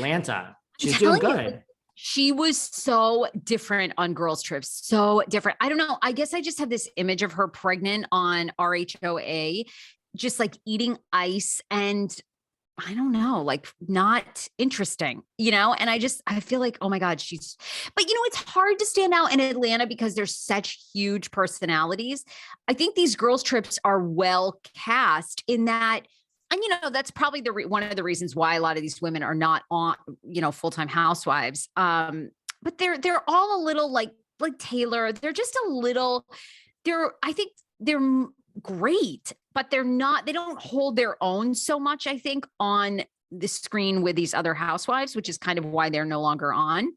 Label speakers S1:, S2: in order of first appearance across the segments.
S1: Atlanta.
S2: I'm
S1: She's doing
S2: telling you,
S1: good.
S2: she was so different on girls trips. So different. I don't know. I guess I just have this image of her pregnant on RHOA, just like eating ice and I don't know, like not interesting, and I feel like, oh my God, but it's hard to stand out in Atlanta because there's such huge personalities. I think these girls trips are well cast in that. And, that's probably one of the reasons why a lot of these women are not on, full-time housewives. But they're all a little like Taylor. They're just a little, I think they're great, but they don't hold their own so much, I think, on the screen with these other housewives, which is kind of why they're no longer on.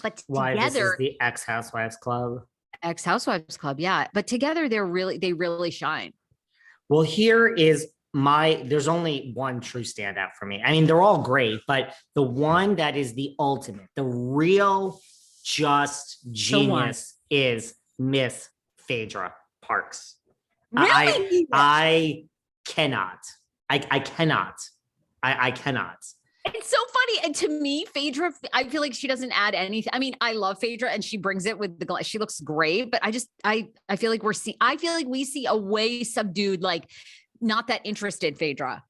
S2: But
S1: Why this
S2: together,
S1: is the ex-housewives club.
S2: Ex-housewives club. Yeah. But together they really shine.
S1: Well, there's only one true standout for me. I mean, they're all great, but the one that is the ultimate, the real just genius is Miss Phaedra Parks.
S2: Really?
S1: I cannot. I cannot.
S2: It's so funny. And to me, Phaedra, I feel like she doesn't add anything. I mean, I love Phaedra and she brings it with she looks great, but I feel like we see a way subdued, like not that interested Phaedra.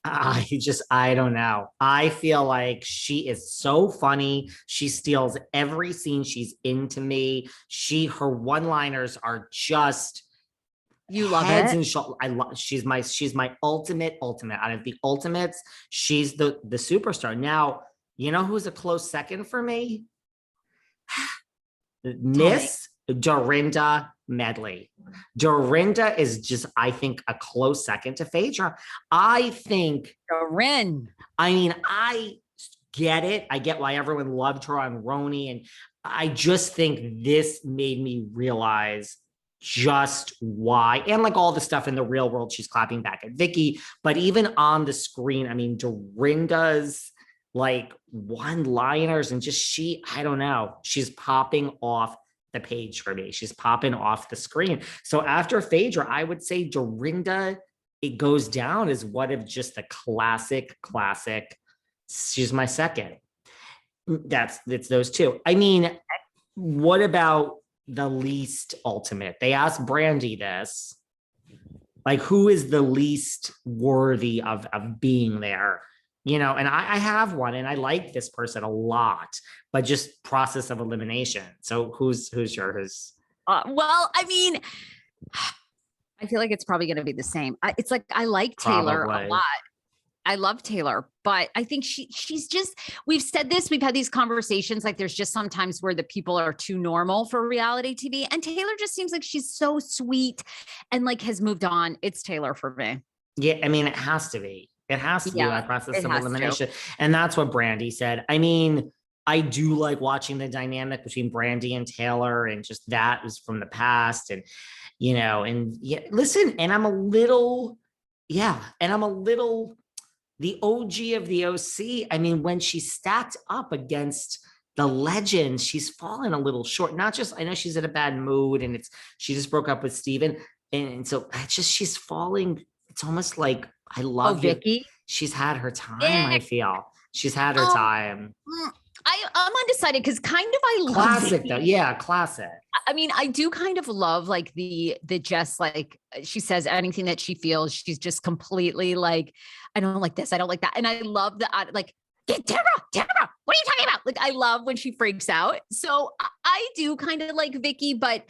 S1: I don't know. I feel like she is so funny. She steals every scene she's into me. Her one-liners are just
S2: you love
S1: heads
S2: it.
S1: And shoulders. She's my ultimate out of the ultimates. She's the superstar. Now, you know who's a close second for me? Miss Dorinda Medley. Dorinda is just, I think, a close second to Phaedra. I think
S2: Dorin.
S1: I mean, I get it. I get why everyone loved her on Roni. And I just think this made me realize just why, and like all the stuff in the real world, she's clapping back at Vicki, but even on the screen, I mean, Dorinda's like one-liners and just I don't know, she's popping off the page for me. She's popping off the screen. So after Phaedra, I would say Dorinda, it goes down as one of just a classic. She's my second. It's those two. I mean, what about the least ultimate? They asked Brandi this, like, who is the least worthy of being there? And I have one, and I like this person a lot, but just process of elimination. So who's yours?
S2: Well, I mean, I feel like it's probably going to be the same. It's like, I like Taylor a lot. I love Taylor, but I think she's just, we've said this, we've had these conversations, like there's just sometimes where the people are too normal for reality TV. And Taylor just seems like she's so sweet and like has moved on. It's Taylor for me.
S1: Yeah. I mean, it has to be. It has to be that process of elimination. And that's what Brandi said. I mean, I do like watching the dynamic between Brandi and Taylor, and just that was from the past. And, listen, and I'm a little, the OG of the OC. I mean, when she stacked up against the legends, she's fallen a little short. Not just, I know she's in a bad mood and she just broke up with Steven. And so she's falling. It's almost like, I love
S2: Vicki.
S1: She's had her time. I feel she's had her time.
S2: I'm undecided because kind of I love
S1: classic though. Yeah, classic.
S2: I mean, I do kind of love like the just like she says anything that she feels. She's just completely like, I don't like this, I don't like that, and I love the like, Deborah, what are you talking about? Like, I love when she freaks out. So I do kind of like Vicki, but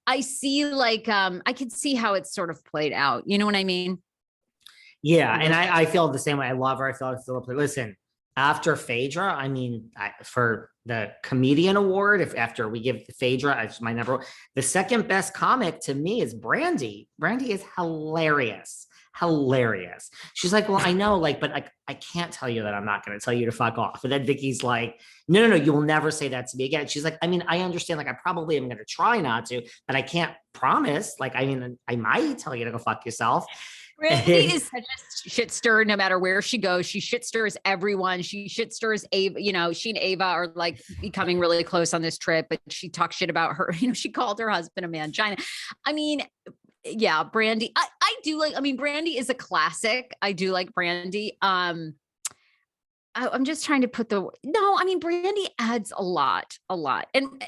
S2: I see like I can see how it's sort of played out. You know what I mean?
S1: Yeah, and I feel the same way. I love her. I feel listen, after Phaedra, I mean, for the comedian award, after we give Phaedra, it's my number one. The second best comic to me is Brandi. Brandi is hilarious. She's like, well, I know, like, but I can't tell you that I'm not going to tell you to fuck off. But then Vicki's like, no, you will never say that to me again. She's like, I mean, I understand, like, I probably am going to try not to, but I can't promise. Like, I mean, I might tell you to go fuck yourself.
S2: Brandi is such a shit stir no matter where she goes. She shit stirs everyone. She shit stirs Ava, she and Ava are like becoming really close on this trip, but she talks shit about her. She called her husband a mangina. I mean, yeah, Brandi. I do like, I mean, Brandi is a classic. I do like Brandi. I'm just trying to put no, I mean, Brandi adds a lot. And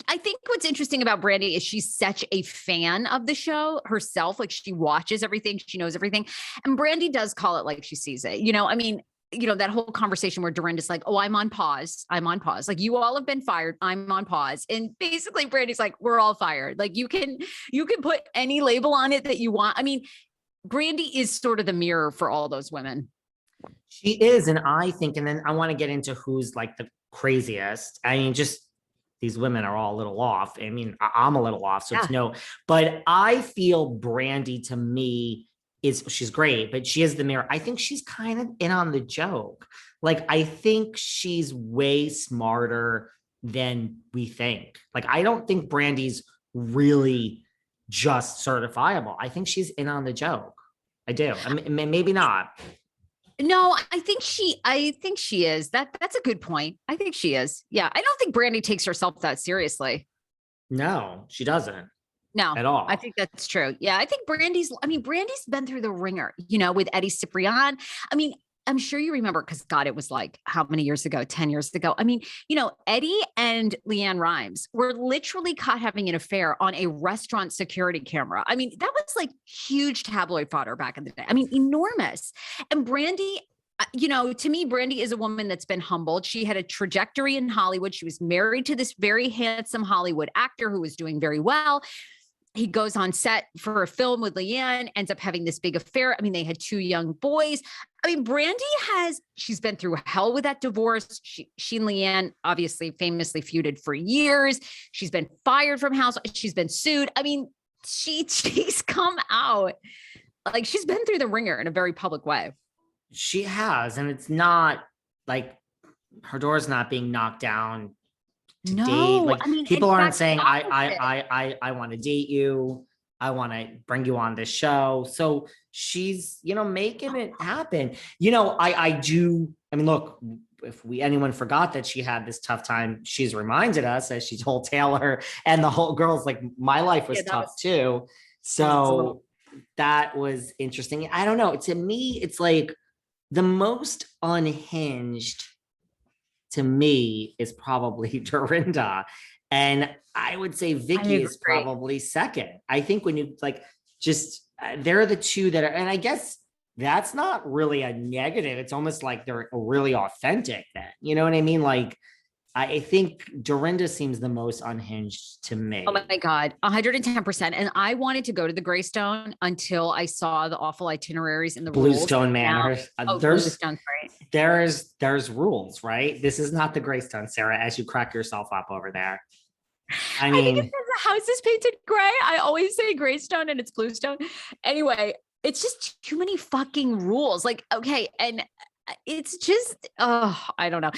S2: I think what's interesting about Brandi is she's such a fan of the show herself. Like she watches everything, she knows everything. And Brandi does call it like she sees it. I mean, that whole conversation where Dorinda's like, oh, I'm on pause. Like you all have been fired. I'm on pause. And basically Brandi's like, we're all fired. Like you can put any label on it that you want. I mean, Brandi is sort of the mirror for all those women.
S1: She is. And I think, and then I want to get into who's like the craziest. I mean, just these women are all a little off. I mean, I'm a little off, so it's but I feel Brandi to me she's great, but she is the mirror. I think she's kind of in on the joke. Like, I think she's way smarter than we think. Like, I don't think Brandi's really just certifiable. I think she's in on the joke. I do. I mean, maybe not.
S2: No, I think she is. That's a good point. I think she is. Yeah. I don't think Brandi takes herself that seriously.
S1: No, she doesn't.
S2: No,
S1: at all.
S2: I think that's true. Yeah. I think Brandi's been through the ringer, with Eddie Ciprian. I mean, I'm sure you remember, because God, it was like how many years ago? 10 years ago. I mean, Eddie and Leanne Rimes were literally caught having an affair on a restaurant security camera. I mean, that was like huge tabloid fodder back in the day. I mean, enormous. And Brandi, to me, Brandi is a woman that's been humbled. She had a trajectory in Hollywood. She was married to this very handsome Hollywood actor who was doing very well. He goes on set for a film with Leanne, ends up having this big affair. I mean, they had 2 young boys. I mean, Brandi she's been through hell with that divorce. She and Leanne obviously famously feuded for years. She's been fired from Housewives. She's been sued. I mean, she's come out. Like, she's been through the ringer in a very public way.
S1: She has, and it's not like her door's not being knocked down. Date. Like, I mean, people aren't saying I want to date you. I want to bring you on this show. So she's, making it happen. I do. I mean, look, if anyone forgot that she had this tough time, she's reminded us, as she told Taylor and the whole girls, like, my life was tough too. So that was interesting. I don't know. To me, it's like the most unhinged to me is probably Dorinda. And I would say Vicki is probably second. I think when you they're the two that are, and I guess that's not really a negative. It's almost like they're really authentic then. You know what I mean? Like, I think Dorinda seems the most unhinged to me.
S2: Oh my God, 110%. And I wanted to go to the Greystone until I saw the awful itineraries in the
S1: Blue Stone Manor. There's rules, right? This is not the Greystone, Sarah, as you crack yourself up over there. I mean,
S2: think it's the house is painted gray. I always say Greystone and it's Bluestone. Anyway, it's just too many fucking rules. Like, okay. And it's just, I don't know.